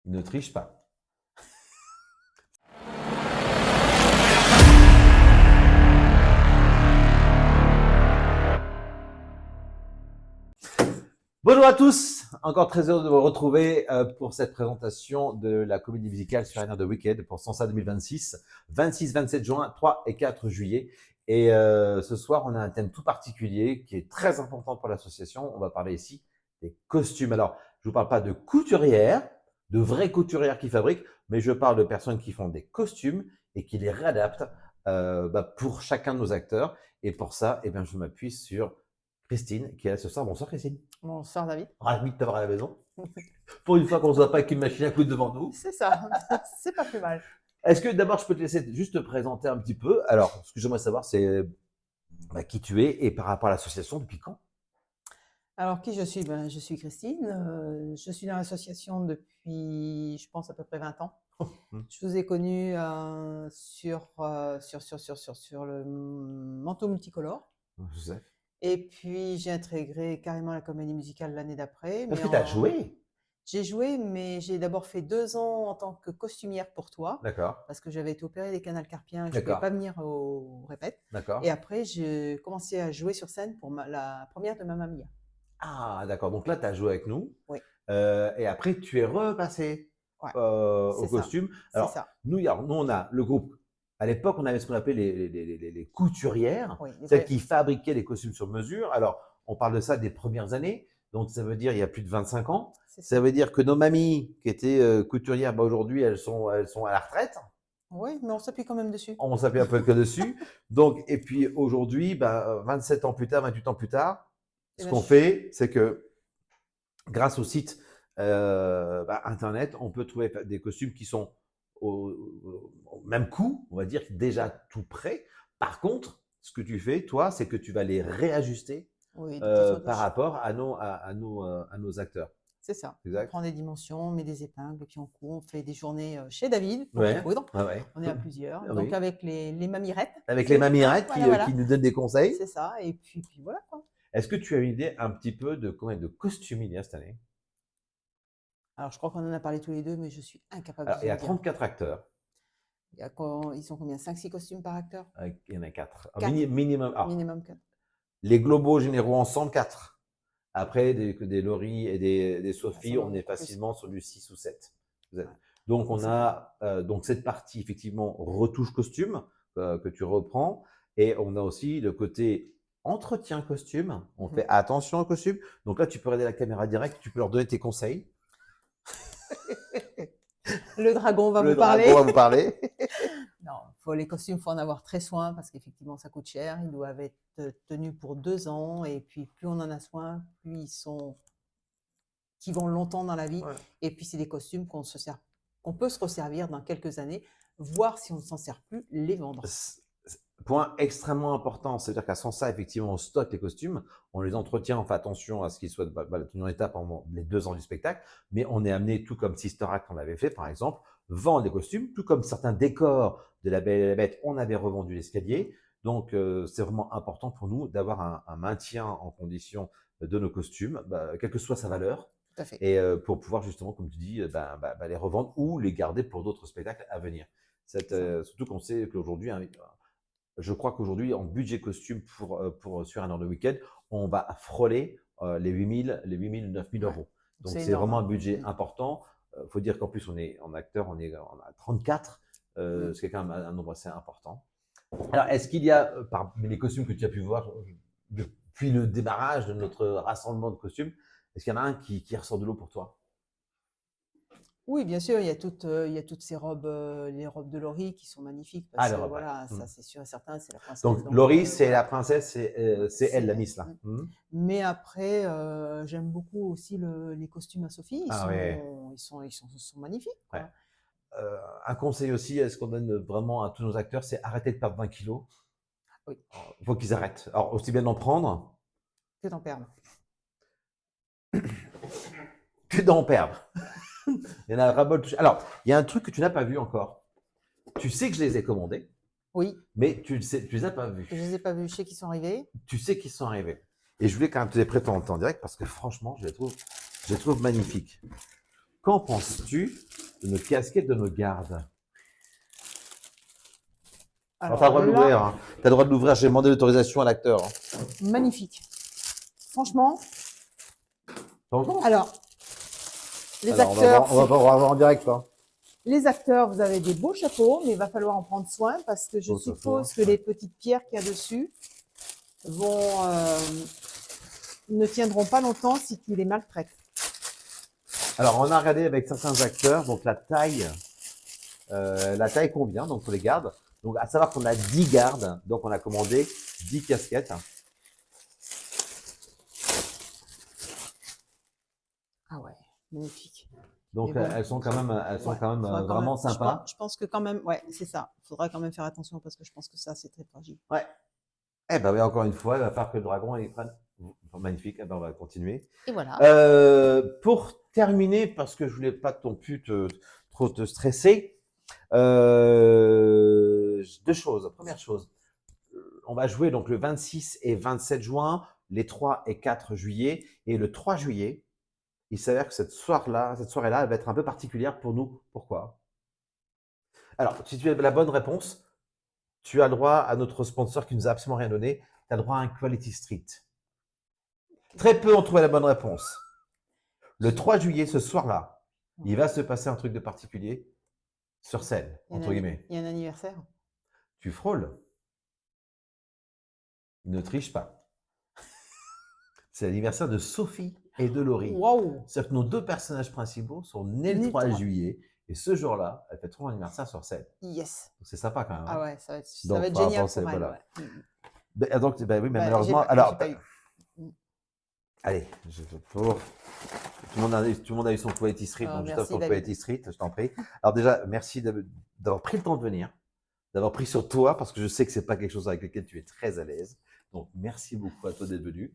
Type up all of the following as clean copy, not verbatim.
Ne triche pas. Bonjour à tous, encore très heureux de vous retrouver pour cette présentation de la comédie musicale sur Air de Wicked pour Sansa 2026, 26-27 juin, 3 et 4 juillet. Et ce soir, on a un thème tout particulier qui est très important pour l'association. On va parler ici des costumes. Alors, je ne vous parle pas de couturières, de vraies couturières qui fabriquent, mais je parle de personnes qui font des costumes et qui les réadaptent pour chacun de nos acteurs. Et pour ça, eh bien, je m'appuie sur Christine qui est là ce soir. Bonsoir Christine. Bonsoir David. Ravi de t'avoir à la maison. Pour une fois qu'on ne se voit pas avec une machine à coudre devant nous. C'est ça, c'est pas plus mal. Est-ce que d'abord je peux te laisser juste te présenter un petit peu? Alors, ce que j'aimerais savoir, c'est qui tu es et par rapport à l'association, depuis quand? Alors qui je suis? Je suis Christine. Je suis dans l'association depuis, je pense, à peu près 20 ans. Je vous ai connu sur le manteau multicolore. Joseph. Et puis j'ai intégré carrément la comédie musicale l'année d'après. Parce que tu as joué. J'ai joué, mais j'ai d'abord fait 2 ans en tant que costumière pour toi. D'accord. Parce que j'avais été opérée des canals carpiens, je ne pouvais D'accord. pas venir au répète. D'accord. Et après, j'ai commencé à jouer sur scène pour la première de Mamma Mia. Ah, d'accord. Donc là, tu as joué avec nous. Oui. Et après, tu es repassé Ouais, au c'est ça. costume. C'est Alors, ça. nous, on a le groupe. À l'époque, on avait ce qu'on appelait les couturières, Oui, celles qui fabriquaient les costumes sur mesure. Alors, on parle de ça des premières années. Donc, ça veut dire il y a plus de 25 ans. Ça veut dire que nos mamies qui étaient couturières, aujourd'hui, elles sont à la retraite. Oui, mais on s'appuie quand même dessus. On s'appuie un peu que dessus. Donc, et puis aujourd'hui, 27 ans plus tard, 28 ans plus tard, ce qu'on fait, c'est que grâce au site Internet, on peut trouver des costumes qui sont au même coût, on va dire, déjà tout prêt. Par contre, ce que tu fais, toi, c'est que tu vas les réajuster par rapport à nos acteurs. C'est ça. Exact. On prend des dimensions, on met des épingles, puis on coud, on fait des journées chez David pour coudre. On est à plusieurs. Donc avec les mamirettes. Avec les mamirettes qui nous donnent des conseils. C'est ça. Et puis voilà quoi. Est-ce que tu as une idée un petit peu de combien de costumes il y a cette année? Alors je crois qu'on en a parlé tous les deux, mais je suis incapable de dire. Il y a 34 acteurs. Ils sont combien? 5-6 costumes par acteur? Il y en a 4. 4. Minimum. Minimum 4. Les globaux généraux ensemble, 4. Après, des Laurie et des Sophie, on est facilement sur du 6 ou 7. Donc, on a donc cette partie, effectivement, retouche costume que tu reprends. Et on a aussi le côté entretien costume. On fait attention au costume. Donc là, tu peux regarder la caméra directe, tu peux leur donner tes conseils. Le dragon va vous parler. Non, les costumes, il faut en avoir très soin parce qu'effectivement, ça coûte cher. Ils doivent être tenus pour 2 ans. Et puis, plus on en a soin, plus qui vont longtemps dans la vie. Ouais. Et puis, c'est des costumes qu'on peut se resservir dans quelques années, voire si on ne s'en sert plus, les vendre. Point extrêmement important, c'est-à-dire qu'à Sansa, effectivement, on stocke les costumes, on les entretient, on fait attention à ce qu'ils soient tenus en état pendant les 2 ans du spectacle, mais on est amené, tout comme Sister Act on l'avait fait, par exemple, vendre les costumes, tout comme certains décors de La Belle et la Bête, on avait revendu l'escalier. Donc, c'est vraiment important pour nous d'avoir un maintien en condition de nos costumes, quelle que soit sa valeur, tout à fait. Et pour pouvoir justement, comme tu dis, les revendre ou les garder pour d'autres spectacles à venir. Surtout qu'on sait qu'aujourd'hui, je crois qu'aujourd'hui, en budget costume sur un an de week-end, on va frôler les 8 000, 9 000 euros. Donc, c'est vraiment un budget important. Il faut dire qu'en plus, en acteur, on a 34, ce qui est quand même un nombre assez important. Alors, est-ce qu'il y a, parmi les costumes que tu as pu voir depuis le démarrage de notre rassemblement de costumes, est-ce qu'il y en a un qui ressort de l'eau pour toi? Oui, bien sûr, il y a toutes ces robes, les robes de Laurie qui sont magnifiques. Parce que voilà, ça c'est sûr et certain, c'est la princesse. Donc Laurie, c'est la princesse, c'est elle la Miss là. Mais après, j'aime beaucoup aussi les costumes à Sophie. Ils sont magnifiques. Ouais. Un conseil aussi, est-ce qu'on donne vraiment à tous nos acteurs, c'est arrêter de perdre 20 kilos. Oui. Il faut qu'ils arrêtent. Alors aussi bien d'en prendre que d'en perdre. Que d'en perdre. Il y en a ras-bol. Alors, il y a un truc que tu n'as pas vu encore. Tu sais que je les ai commandés. Oui. Mais tu les as pas vus. Je les ai pas vus. Je sais qu'ils sont arrivés. Tu sais qu'ils sont arrivés. Et je voulais quand même te les prêter en direct parce que franchement, je les trouve magnifiques. Qu'en penses-tu de nos casquettes de nos gardes? Alors, tu as le droit de l'ouvrir. Hein. Tu as le droit de l'ouvrir. J'ai demandé l'autorisation à l'acteur. Hein. Magnifique. Franchement. Alors, les Alors, acteurs. On va voir en direct. Hein. Les acteurs, vous avez des beaux chapeaux, mais il va falloir en prendre soin parce que je suppose que les petites pierres qu'il y a dessus ne tiendront pas longtemps si tu les maltraites. Alors, on a regardé avec certains acteurs, donc la taille convient, donc pour les gardes. Donc, à savoir qu'on a 10 gardes, donc on a commandé 10 casquettes. Ah ouais, magnifique. Donc, bon, elles sont quand même vraiment sympas. Je pense que quand même, ouais, c'est ça. Il faudra quand même faire attention parce que je pense que ça, c'est très fragile. Ouais. Eh ben oui, encore une fois, il va falloir que le dragon il prenne. Magnifique. Eh ben, on va continuer. Et voilà. Pour terminer, parce que je voulais pas non plus trop te stresser, deux choses. Première chose, on va jouer donc le 26 et 27 juin, les 3 et 4 juillet, et le 3 juillet. Il s'avère que cette soirée-là, elle va être un peu particulière pour nous. Pourquoi? Alors, si tu as la bonne réponse, tu as le droit à notre sponsor qui nous a absolument rien donné. Tu as le droit à un Quality Street. Très peu ont trouvé la bonne réponse. Le 3 juillet, ce soir-là, il va se passer un truc de particulier sur scène, entre guillemets. Il y a un anniversaire. Tu frôles. Ne triche pas. C'est l'anniversaire de Sophie et de Laurie. Wow. C'est-à-dire que nos deux personnages principaux sont nés le 3 juillet. Et ce jour-là, elle fait son anniversaire sur scène. Yes. C'est sympa quand même. Hein. Ah ouais, ça va être génial pour elle. Voilà. Ouais. Donc, oui, mais malheureusement, allez, tout le monde a eu son Quality Street, donc je t'offre ton Quality Street, je t'en prie. Alors déjà, merci d'avoir pris le temps de venir, d'avoir pris sur toi, parce que je sais que c'est pas quelque chose avec lequel tu es très à l'aise. Donc, merci beaucoup à toi d'être venu.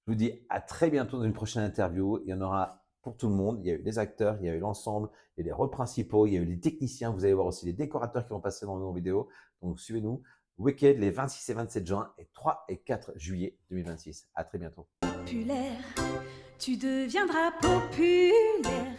Je vous dis à très bientôt dans une prochaine interview. Il y en aura pour tout le monde. Il y a eu les acteurs, il y a eu l'ensemble, il y a eu les rôles principaux, il y a eu les techniciens. Vous allez voir aussi les décorateurs qui vont passer dans nos vidéos. Donc, suivez-nous. Wicked les 26 et 27 juin et 3 et 4 juillet 2026. À très bientôt. Tu deviendras populaire.